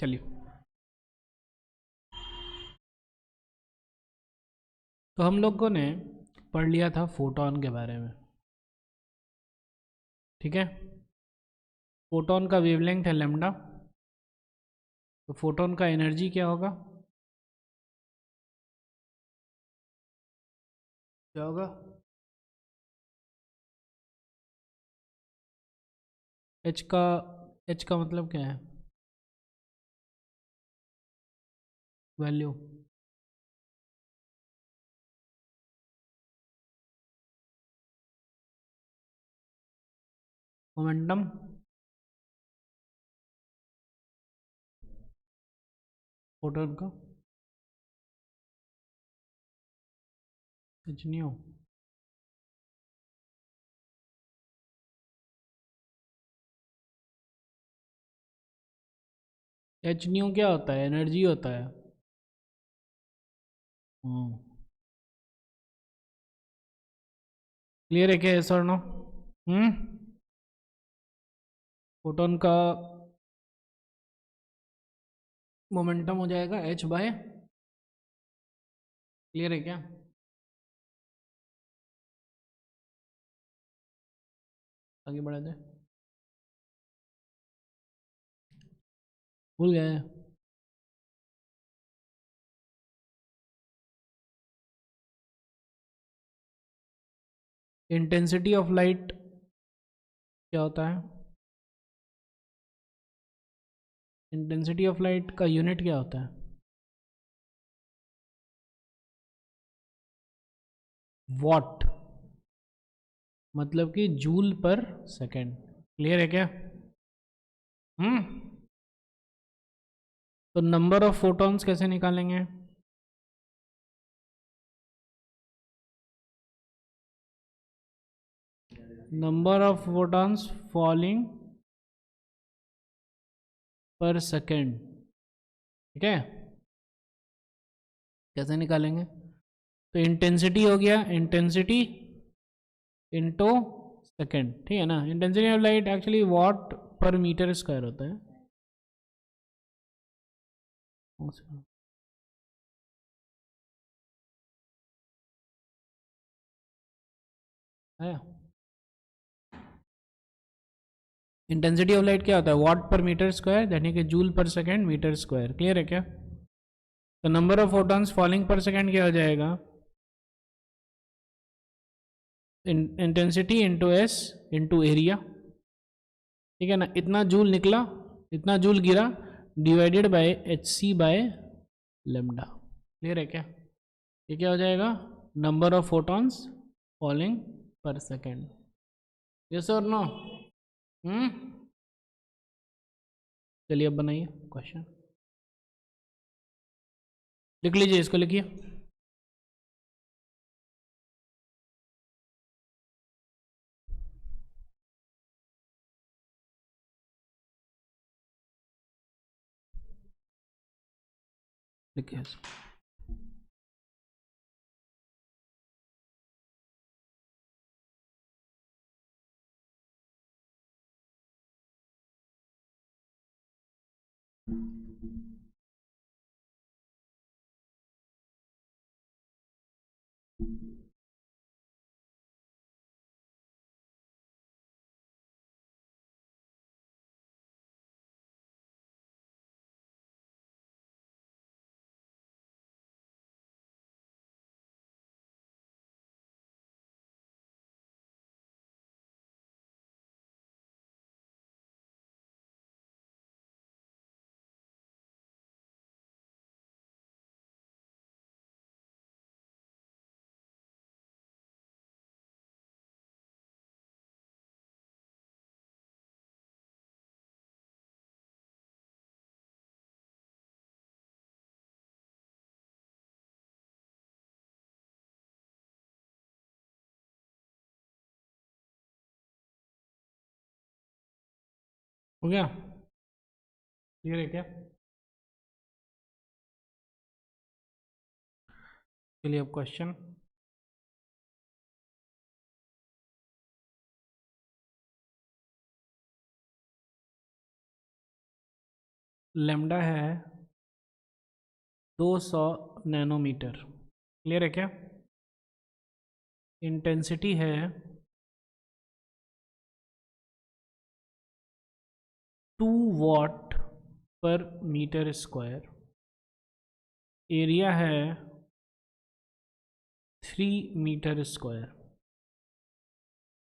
चलिए, तो हम लोगों ने पढ़ लिया था फोटोन के बारे में। ठीक है, फोटोन का वेवलेंथ है लैम्डा, तो फोटोन का एनर्जी क्या होगा, क्या होगा? एच का एच का मतलब क्या है? वैल्यू। मोमेंटम। फोटोन का एच न्यू। एच न्यू क्या होता है? एनर्जी होता है। क्लियर है क्या, यस और नो? हम्म। फोटोन का मोमेंटम हो जाएगा एच बाय, क्लियर है क्या? आगे बढ़ा जाए, भूल गए? इंटेंसिटी ऑफ लाइट क्या होता है? इंटेंसिटी ऑफ लाइट का यूनिट क्या होता है? वॉट, मतलब कि जूल पर सेकेंड। क्लियर है क्या? हम्म। तो नंबर ऑफ फोटॉन्स कैसे निकालेंगे? Number of photons falling per second. ठीक है, कैसे निकालेंगे? तो इंटेंसिटी हो गया, इंटेंसिटी इंटू सेकेंड, ठीक है ना। Intensity of light actually what पर मीटर स्क्वायर होता है। इंटेंसिटी ऑफ लाइट क्या होता है? वॉट पर मीटर स्क्वायर, यानी कि जूल पर सेकेंड मीटर स्क्वायर। क्लियर है क्या? तो number of photons falling per second क्या हो जाएगा? Intensity into S into area. ठीक है ना, इतना जूल निकला, इतना जूल गिरा, divided by H C by lambda. Clear है क्या? ये क्या हो जाएगा? Number of photons falling per second. Yes और नो? हम्म। चलिए अब बनाइए क्वेश्चन, लिख लीजिए, इसको लिखिए। लिखिए इसको। हो गया? क्लियर है क्या? चलिए अब क्वेश्चन। लेमडा है 200 नैनोमीटर। क्लियर है क्या? इंटेंसिटी है 2 watt per metre square. Area है 3 मीटर स्क्वायर।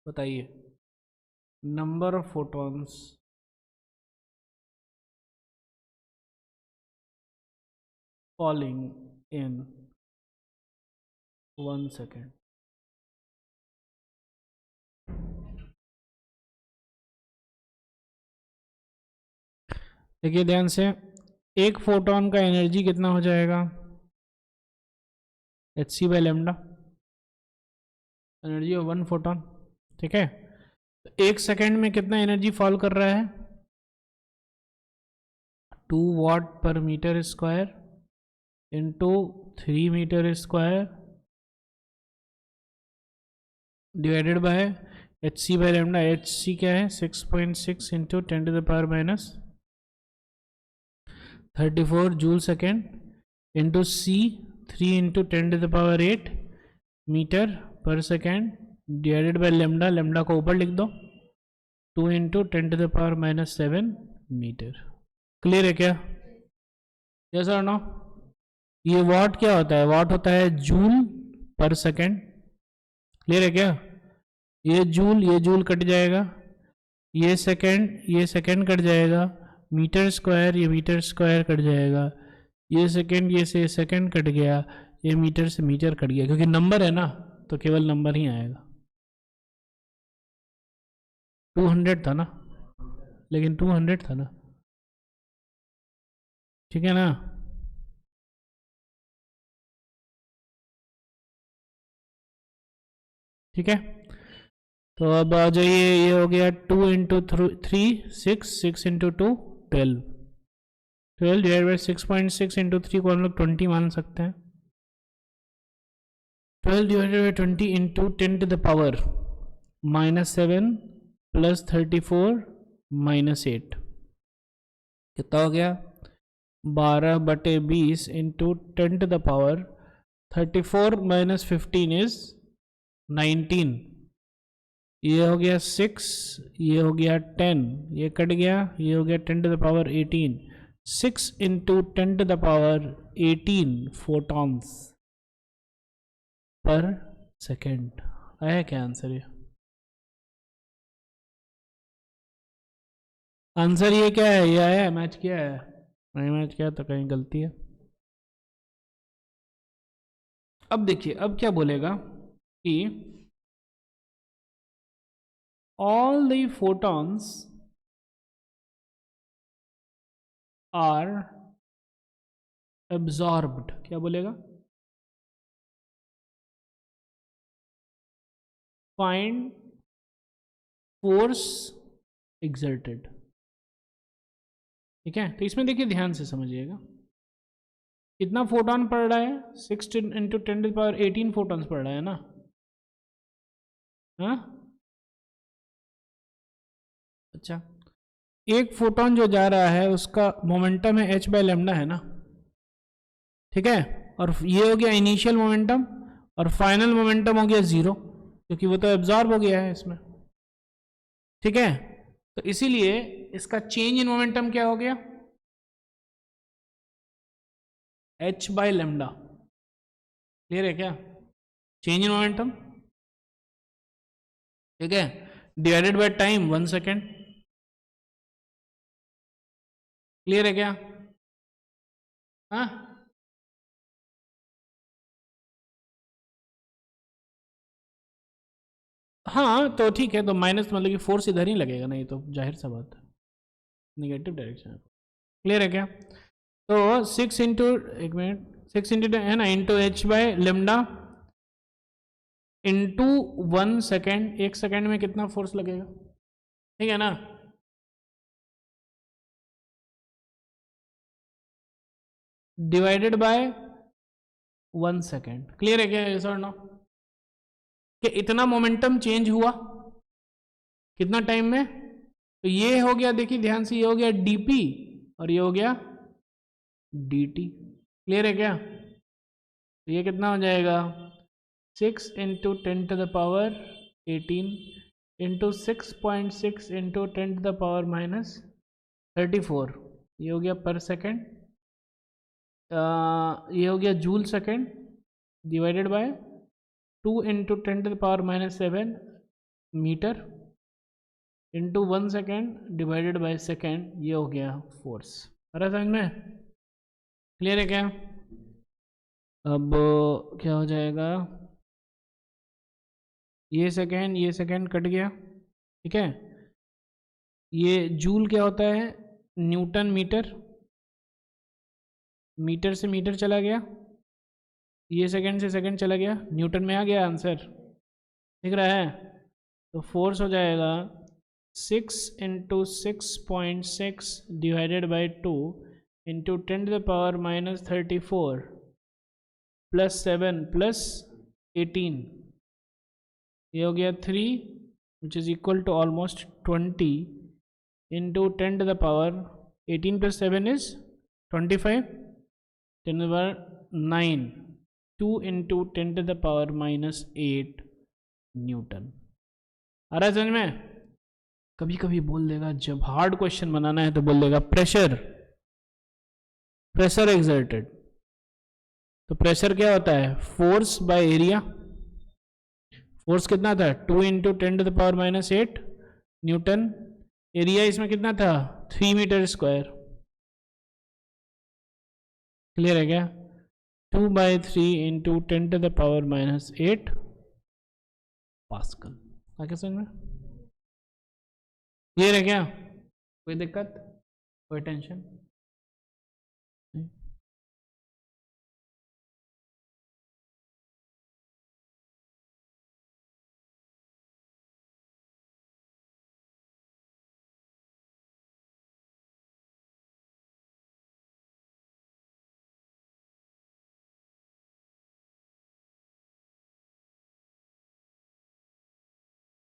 बताइए number of photons falling in 1 second। देखिए ध्यान से, एक फोटोन का एनर्जी कितना हो जाएगा? hc by lambda, energy of 1 photon. ठीक है, तो 1 सेकेंड में कितना एनर्जी फॉल कर रहा है? 2 watt per metre square into 3 metre square divided by H C by lambda. H C क्या है? 6.6 into 10 to the power minus 34 joule second into C 3 into 10 to the power 8 metre per second divided by lambda. Lambda को ऊपर लिख दो, 2 into 10 to the power minus 7 metre. Clear है क्या? Yes और no? ये वाट क्या होता है? वाट होता है जूल पर सेकेंड। क्लियर है क्या? ये जूल कट जाएगा, ये सेकेंड कट जाएगा, मीटर स्क्वायर ये मीटर स्क्वायर कट जाएगा, ये सेकेंड ये से सेकेंड कट गया, ये मीटर से मीटर कट गया, क्योंकि नंबर है ना तो केवल नंबर ही आएगा। 200 था ना, लेकिन 200 था ना, ठीक है ना? ठीक है, तो अब आ जाइए, ये हो गया 2 into 3 6 into 2 12 divide by 6.6 into 3 को हम लोग 20 मान सकते हैं। 12 divided by 20 into 10 to the power minus 7 plus 34 minus 8 कितना हो गया? 12/20 into 10 to the power 34 minus 15 is 19। ये हो गया 6, ये हो गया 10, ये कट गया, ये हो गया 10 to the power 18। 6 into 10 to the power 18 photons per second. आया क्या आंसर? ये आंसर ये क्या है? ये आया? मैच किया है? नहीं मैच किया तो कहीं गलती है। अब देखिए, अब क्या बोलेगा कि all the photons are absorbed। क्या बोलेगा? find force exerted। ठीक है, तो इसमें देखिए ध्यान से समझिएगा, कितना फोटोन पड़ रहा है? 6 into 10 to the power 18 photons पड़ रहा है ना? हाँ, अच्छा, एक फोटोन जो जा रहा है उसका मोमेंटम है h बाय लेमडा है ना? ठीक है, और ये हो गया इनिशियल मोमेंटम और फाइनल मोमेंटम हो गया 0, क्योंकि वो तो एब्जॉर्ब हो गया है इसमें। ठीक है, तो इसीलिए इसका चेंज इन मोमेंटम क्या हो गया? h bye lambda. क्लियर है क्या? चेंज इन मोमेंटम, ठीक है, divided by time 1 second. Clear है क्या? हाँ, हाँ तो ठीक है, तो माइनस मतलब कि फोर्स इधर ही लगेगा, नहीं तो जाहिर सा बात है निगेटिव डायरेक्शन है। क्लियर है क्या? तो 6 इंटू, एक मिनट, 6 इंटू है ना, into h by lambda into 1 second. 1 second में कितना फोर्स लगेगा? ठीक है ना? Divided by 1 second. क्लियर है क्या? यस और नो? कि इतना मोमेंटम चेंज हुआ कितना टाइम में? तो ये हो गया, देखिए ध्यान से, ये हो गया dp और ये हो गया dt। क्लियर है क्या? तो ये कितना हो जाएगा 6 इंटू 10⁻18 इंटू 6.6 इंटू 10⁻−34। ये हो गया पर सेकेंड, ये हो गया joule second divided by 2 into 10⁻7 metre into 1 second divided by second. ये हो गया फोर्स। अरे समझ में? क्लियर है क्या? अब क्या हो जाएगा, ये सेकेंड कट गया, ठीक है। ये जूल क्या होता है, न्यूटन मीटर, मीटर से मीटर चला गया, ये सेकेंड से सेकेंड चला गया, न्यूटन में आ गया आंसर, दिख रहा है। तो फोर्स हो जाएगा 6 into 6.6 divided by 2 into 10⁻−34 plus 7 plus 18। ये हो गया 3 which is equal to almost 20 into 10⁻18 plus 7 is 25, 10⁻9, 2 into 10⁻−8 newton. आ रहा है समझ में? कभी कभी बोल देगा, जब हार्ड क्वेश्चन बनाना है तो बोल देगा प्रेशर, प्रेशर एक्सर्टेड। तो प्रेशर क्या होता है, फोर्स बाय एरिया। फोर्स कितना था 2 इंटू 10⁻−8 न्यूटन, एरिया इसमें कितना था 3 मीटर स्क्वायर। क्लियर है क्या? 2/3 इंटू 10⁻−8 पास्कल। आगे समझ में? क्लियर है क्या? कोई दिक्कत, कोई टेंशन?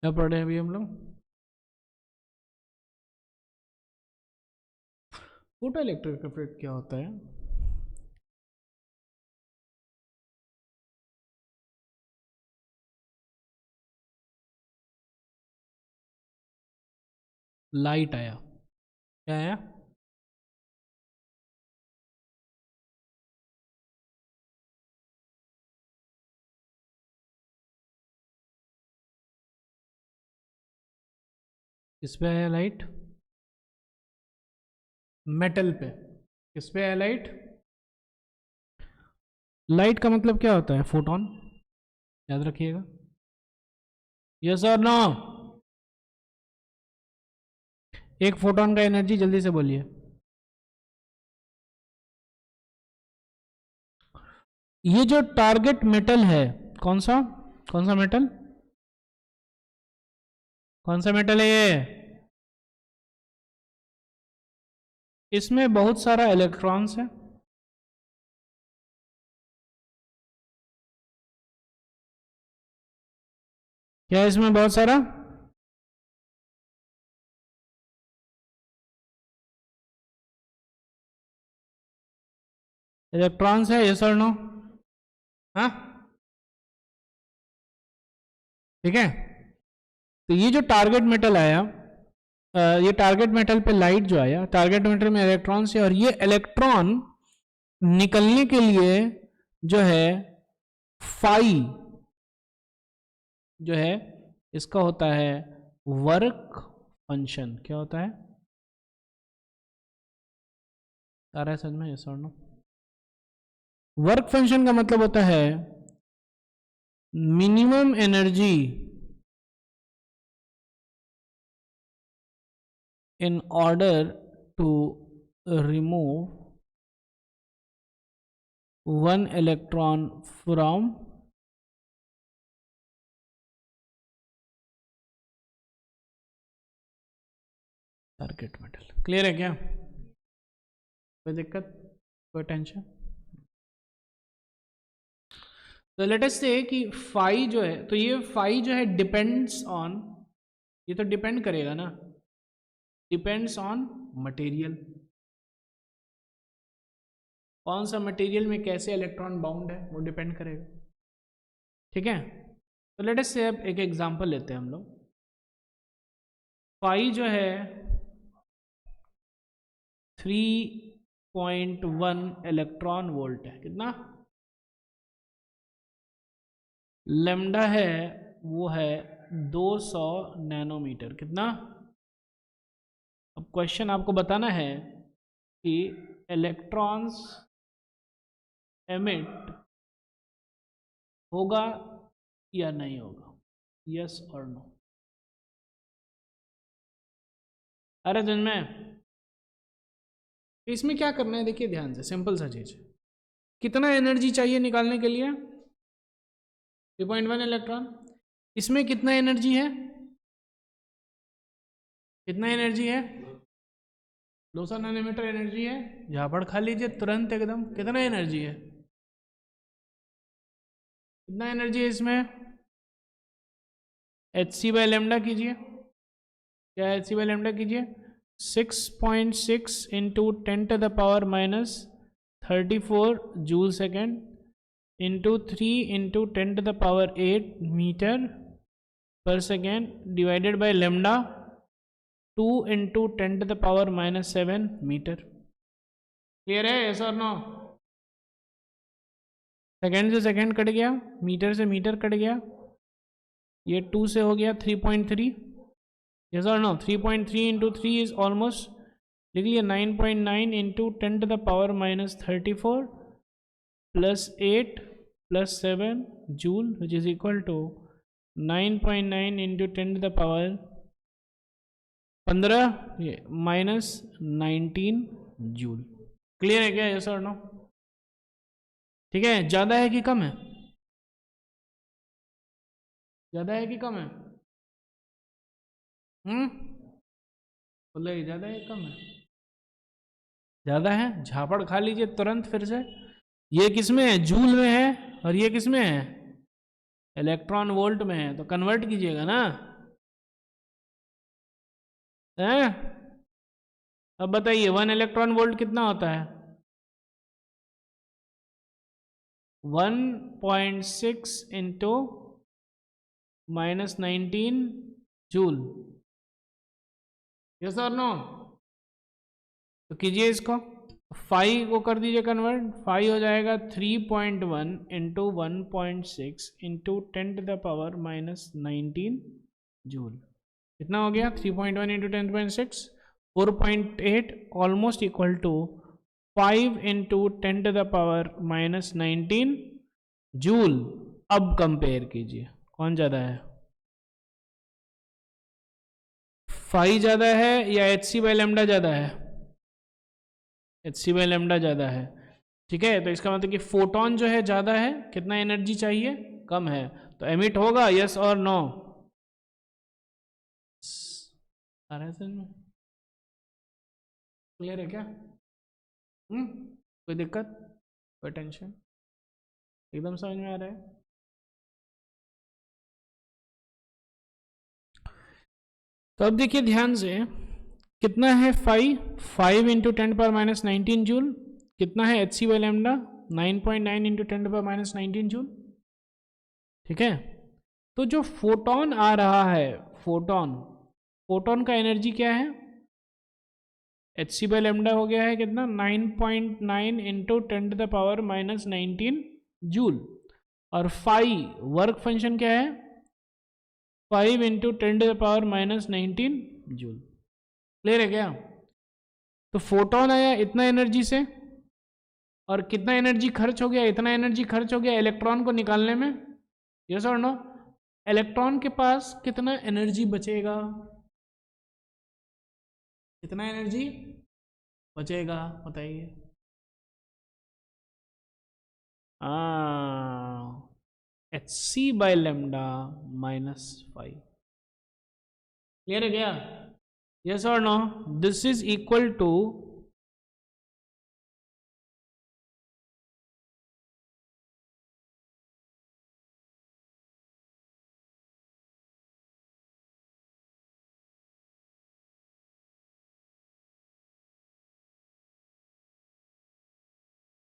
क्या पढ़ रहे हैं अभी हम लोग? फोटो इलेक्ट्रिक इफेक्ट क्या होता है? लाइट आया, क्या आया? किस पे आया लाइट? मेटल पे। किस पे आया लाइट? लाइट का मतलब क्या होता है, फोटोन, याद रखिएगा। यस और नो? एक फोटोन का एनर्जी, जल्दी से बोलिए। ये जो टारगेट मेटल है, कौन सा मेटल, कौन सा मेटल है ये? इसमें बहुत सारा इलेक्ट्रॉन्स है। क्या इसमें बहुत सारा? इलेक्ट्रॉन्स है, यस और नो? हाँ, ठीक है। तो ये जो टारगेट मेटल आया, ये टारगेट मेटल पे लाइट जो आया, टारगेट मेटल में इलेक्ट्रॉन्स है, और ये इलेक्ट्रॉन निकलने के लिए जो है फाई जो है इसका होता है वर्क फंक्शन। क्या होता है? आ रहा है समझ में, यस और नो? वर्क फंक्शन का मतलब होता है minimum energy in order to remove one electron from target metal. Clear है क्या? कोई दिक्कत, कोई टेंशन? तो लेट अस से कि फाई जो है, तो ये फाई जो है डिपेंड्स ऑन, ये तो डिपेंड करेगा ना, डिपेंड्स ऑन मटेरियल। कौन सा मटेरियल में कैसे इलेक्ट्रॉन बाउंड है वो डिपेंड करेगा। ठीक है, तो लेट अस से अब एक एग्जांपल लेते हैं हम लोग। फाई जो है 3.1 इलेक्ट्रॉन वोल्ट है, कितना? लेमडा है वो है 200 नैनोमीटर, कितना? अब क्वेश्चन आपको बताना है कि इलेक्ट्रॉन्स एमिट होगा या नहीं होगा, यस और नो। अरे दिन में इसमें क्या करना है, देखिए ध्यान से, सिंपल सा चीज। कितना एनर्जी चाहिए निकालने के लिए? 3.1 इलेक्ट्रॉन। इसमें कितना एनर्जी है? कितना एनर्जी है? 200 नैनोमीटर एनर्जी है। झापड़ खा लीजिए तुरंत एकदम, कितना एनर्जी है? कितना एनर्जी है इसमें? एच सी बाई लेमडा कीजिए। क्या एच सी बाई लेमडा कीजिए? 6.6 into 10⁻⁻34 joule second into 3 into 10⁸ metre per second divided by lambda 2 into 10⁻⁻7 metre. Clear है, यस और नो? सेकेंड से सेकेंड कट गया, मीटर से मीटर कट गया, ये 2 से हो गया 3.3। यस और नो? 3.3 इंटू 3 इज ऑलमोस्ट, लिख लिया 9.9 into 10⁻34 plus 8 plus 7 joule which is equal to 9.9 into 10⁻15 minus 19 joule. Clear है क्या, यस और नो? ठीक है, ज़्यादा है कि कम है? ज़्यादा है कि कम है? बोले ज़्यादा है कम है? ज़्यादा है। झापड़ खा लीजिए तुरंत फिर से। ये किस में है? जूल में है, और ये किस में है? इलेक्ट्रॉन वोल्ट में है, तो कन्वर्ट कीजिएगा ना। हैं? अब बताइए 1 इलेक्ट्रॉन वोल्ट कितना होता है? 1.6 इंटू -19 जूल। यस और नो? तो कीजिए इसको, 5 को कर दीजिए कन्वर्ट। 5 हो जाएगा 3.1 इंटू 1.6 इंटू 10⁻⁻19 जूल। कितना हो गया? 3.1 into 10.6 4.8 almost equal to 5 into 10⁻⁻19 joule. अब कंपेयर कीजिए कौन ज़्यादा है, 5 ज़्यादा है या एच सी बाई लेमडा ज़्यादा है? एच सी बाई लेमडा ज़्यादा है। ठीक है, तो इसका मतलब कि फोटोन जो है ज़्यादा है, कितना एनर्जी चाहिए? कम है, तो एमिट होगा, यस और नो? आ रहा है समझ में? क्लियर है क्या? कोई दिक्कत, कोई टेंशन? एकदम समझ में आ रहा है? तो अब देखिए ध्यान से, कितना है 5 इंटू 10⁻⁻19 जूल। कितना है H C by lambda? 9.9 into 10⁻⁻19 joule. ठीक है, तो जो फोटोन आ रहा है, फोटोन, फोटोन का एनर्जी क्या है? एच सी बाई लेमडा हो गया है कितना? 9.9 इंटू 10⁻⁻19 जूल। और वर्क फंक्शन क्या है? 5 इंटू 10⁻⁻19 जूल। क्लियर है क्या? तो फोटोन आया इतना एनर्जी से, और कितना एनर्जी खर्च हो गया? इतना एनर्जी खर्च हो गया इलेक्ट्रॉन को निकालने में, यस और नो? इलेक्ट्रॉन के पास कितना एनर्जी बचेगा? कितना एनर्जी बचेगा बताइए? H C by lambda -5। Clear है क्या? यस और no? This is equal to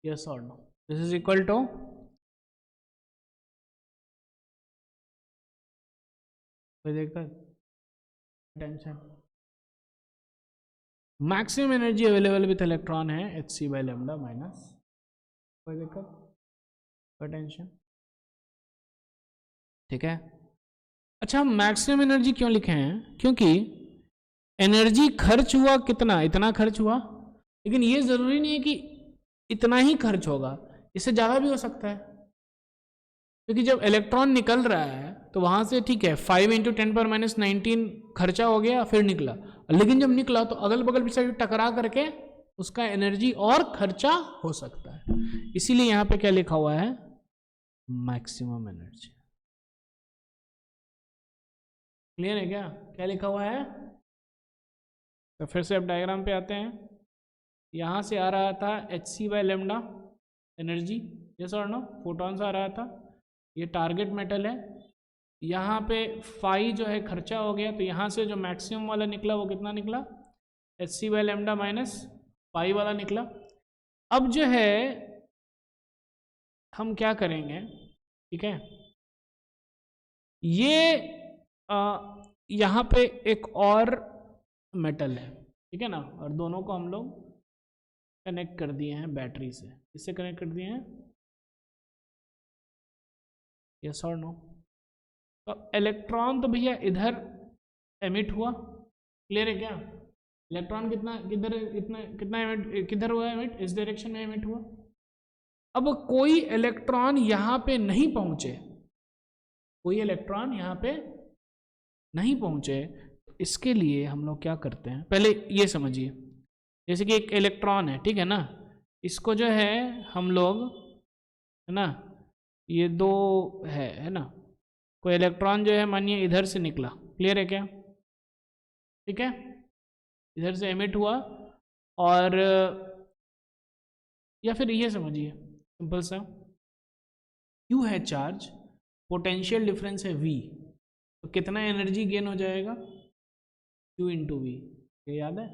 yes और no, this is equal to कोई दिक्कत, tension, maximum energy available with electron है hc बाय लैम्डा माइनस, कोई दिक्कत, कोई टेंशन, ठीक है। अच्छा, हम मैक्सिमम एनर्जी क्यों लिखे हैं? क्योंकि एनर्जी खर्च हुआ कितना, इतना खर्च हुआ, लेकिन ये जरूरी नहीं है कि इतना ही खर्च होगा, इससे ज़्यादा भी हो सकता है, क्योंकि जब इलेक्ट्रॉन निकल रहा है तो वहाँ से ठीक है 5 × 10⁻19 खर्चा हो गया, फिर निकला, लेकिन जब निकला तो अगल बगल से टकरा करके उसका एनर्जी और खर्चा हो सकता है, इसीलिए यहाँ पे क्या लिखा हुआ है, मैक्सिमम एनर्जी। क्लियर है क्या, क्या लिखा हुआ है? तो फिर से अब डायग्राम पे आते हैं। यहाँ से आ रहा था hc by lambda energy, yes और नो, फोटॉन्स आ रहा था, ये टारगेट मेटल है, यहाँ पे फाई जो है खर्चा हो गया, तो यहाँ से जो मैक्सिमम वाला निकला वो कितना निकला, hc by lambda minus phi वाला निकला। अब जो है हम क्या करेंगे, ठीक है, ये यहाँ पे एक और मेटल है, ठीक है ना, और दोनों को हम लोग कनेक्ट कर दिए हैं बैटरी से, इससे कनेक्ट कर दिए हैं, यस और नो। तो इलेक्ट्रॉन तो भैया इधर एमिट हुआ, क्लियर है क्या, इलेक्ट्रॉन कितना किधर, इतना कितना एमिट, किधर हुआ एमिट, इस डायरेक्शन में एमिट हुआ। अब कोई इलेक्ट्रॉन यहाँ पे नहीं पहुंचे, कोई इलेक्ट्रॉन यहाँ पे नहीं पहुंचे, इसके लिए हम लोग क्या करते हैं, पहले ये समझिए, जैसे कि एक इलेक्ट्रॉन है, ठीक है ना, इसको जो है हम लोग, है ना, ये दो है ना, कोई इलेक्ट्रॉन जो है मानिए इधर से निकला, क्लियर है क्या, ठीक है, इधर से एमिट हुआ, और या फिर ये समझिए सिंपल सा, Q है चार्ज, पोटेंशियल डिफरेंस है V, तो कितना एनर्जी गेन हो जाएगा, Q × V, ये याद है,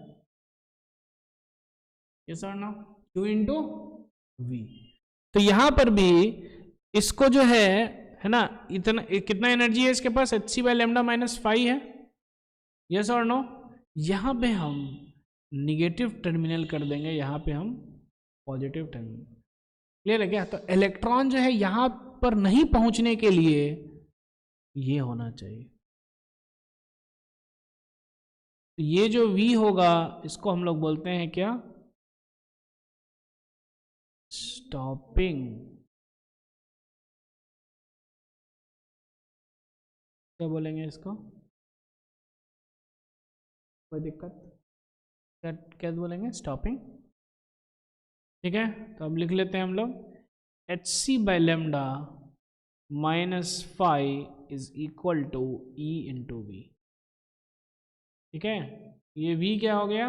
ये सर ना, Q × V। तो यहां पर भी इसको जो है ना, इतना कितना एनर्जी है इसके पास, hc by lambda minus phi है, यस और नो। यहाँ पे हम निगेटिव टर्मिनल कर देंगे, यहाँ पे हम पॉजिटिव टर्मिनल, क्लियर है क्या। तो इलेक्ट्रॉन जो है यहाँ पर नहीं पहुंचने के लिए ये होना चाहिए, तो ये जो V होगा इसको हम लोग बोलते हैं क्या, स्टॉपिंग, क्या बोलेंगे इसको, कोई दिक्कत, क्या क्या बोलेंगे, स्टॉपिंग, ठीक है। तो अब लिख लेते हैं हम लोग, hc by lambda minus phi is equal to E × V, ठीक है, ये V क्या हो गया,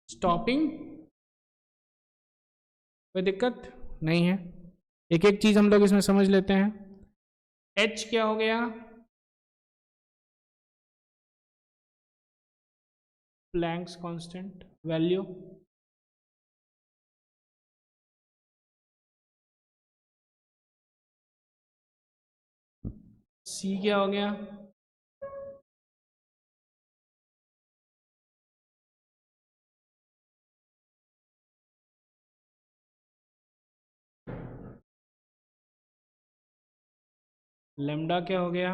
स्टॉपिंग, कोई दिक्कत नहीं है, एक एक चीज हम लोग इसमें समझ लेते हैं। H क्या हो गया, प्लैंक्स कांस्टेंट वैल्यू, C क्या हो गया, लैम्डा क्या हो गया,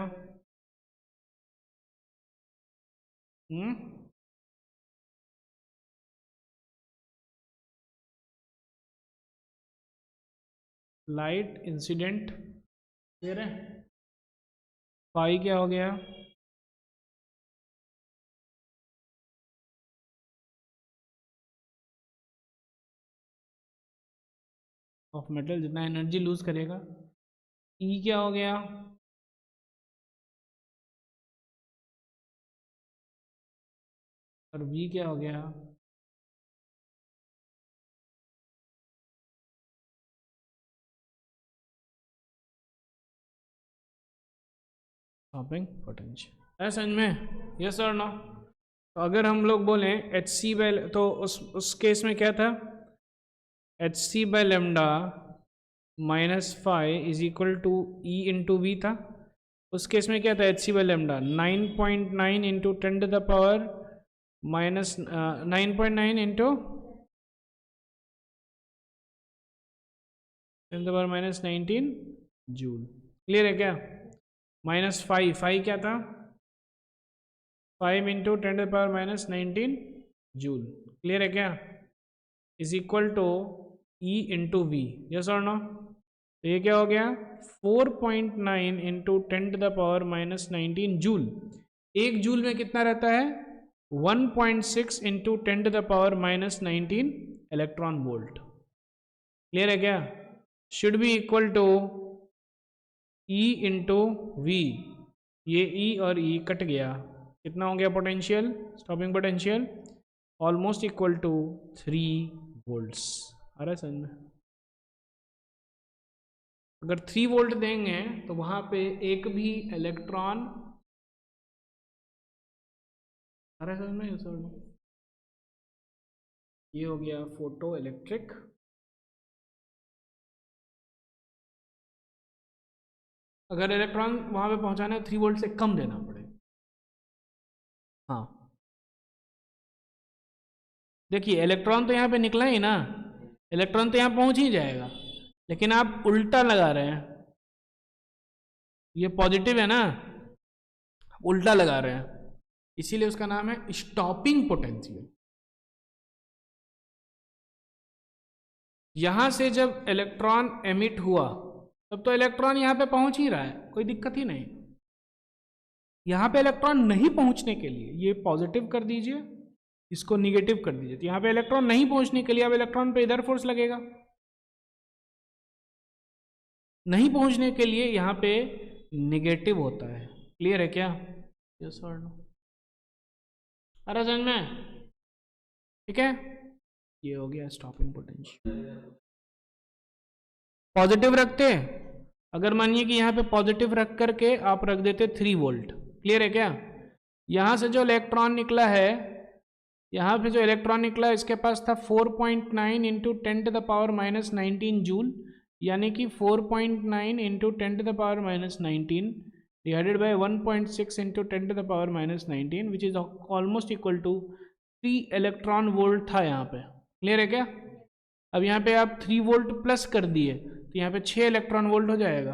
लाइट इंसिडेंट, क्लियर है, फाई क्या हो गया, ऑफ मेटल, जितना एनर्जी लूज करेगा। E क्या हो गया, और V क्या हो गया, स्टॉपिंग पोटेंशियल, है समझ में, यस और नो। तो अगर हम लोग बोलें hc बाय, तो उस केस में क्या था, H C by lambda minus five is equal to E into V था। उस केस में क्या था, H C by lambda 9.9 into 10 to the power minus 9.9 into 10 to the power minus 19 joule. Clear है क्या? माइनस फाइव क्या था, 5 into 10 to the power minus 19 joule. Clear है क्या? Is equal to E into V, yes और no? तो ये क्या हो गया, 4.9 into 10 to the power minus 19 joule. एक जूल में कितना रहता है, 1.6 into 10 to the power minus 19 electron volt. Clear है क्या? Should be equal to E into V. ये ई और ई कट गया, कितना हो गया potential, stopping potential almost equal to 3 volts. आ रहा है समझ में? अगर 3 वोल्ट देंगे तो वहां पे एक भी इलेक्ट्रॉन, आ रहा है समझ में? सर ये हो गया फोटो इलेक्ट्रिक। अगर इलेक्ट्रॉन वहां पे पहुंचाना है 3 वोल्ट से कम देना पड़ेगा। हाँ देखिए, इलेक्ट्रॉन तो यहाँ पे निकला ही ना, इलेक्ट्रॉन तो यहाँ पहुंच ही जाएगा, लेकिन आप उल्टा लगा रहे हैं। ये पॉजिटिव है ना, उल्टा लगा रहे हैं, इसीलिए उसका नाम है स्टॉपिंग पोटेंशियल। यहां से जब इलेक्ट्रॉन एमिट हुआ तब तो इलेक्ट्रॉन यहां पे पहुंच ही रहा है, कोई दिक्कत ही नहीं। यहां पे इलेक्ट्रॉन नहीं पहुंचने के लिए ये पॉजिटिव कर दीजिए, इसको निगेटिव कर दीजिए, तो यहां पे इलेक्ट्रॉन नहीं पहुंचने के लिए अब इलेक्ट्रॉन पे इधर फोर्स लगेगा, नहीं पहुंचने के लिए यहां पे निगेटिव होता है। क्लियर है क्या? यस और नो? अरे समझ में? ठीक है, ये हो गया स्टॉपिंग पोटेंशियल। पॉजिटिव रखते, अगर मानिए कि यहाँ पे पॉजिटिव रख करके आप रख देते 3 वोल्ट। क्लियर है क्या? यहाँ से जो इलेक्ट्रॉन निकला है, यहाँ पे जो इलेक्ट्रॉन निकला इसके पास था 4.9 into 10 to the power minus 19 joule, यानी कि 4.9 into 10 to the power minus 19 divided by 1.6 into 10 to the power minus 19 which is almost equal to 3 electron volt था यहाँ पे। क्लियर है क्या? अब यहाँ पे आप 3 वोल्ट प्लस कर दिए तो यहाँ पे 6 इलेक्ट्रॉन वोल्ट हो जाएगा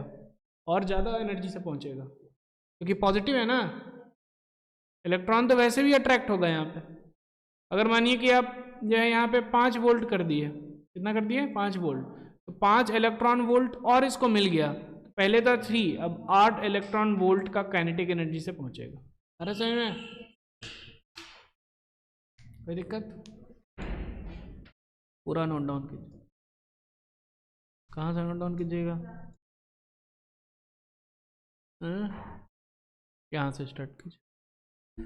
और ज़्यादा एनर्जी से पहुँचेगा, क्योंकि पॉजिटिव है ना, इलेक्ट्रॉन तो वैसे भी अट्रैक्ट होगा यहाँ पे। अगर मानिए कि आप जो है यहाँ पे 5 वोल्ट कर दिए, कितना कर दिए, 5 वोल्ट, तो 5 इलेक्ट्रॉन वोल्ट और इसको मिल गया, पहले था 3, अब 8 इलेक्ट्रॉन वोल्ट का काइनेटिक एनर्जी से पहुँचेगा। अरे समझ में? कोई दिक्कत? पूरा नोट डाउन कीजिए। कहाँ से नोट डाउन कीजिएगा? यहाँ से स्टार्ट कीजिए।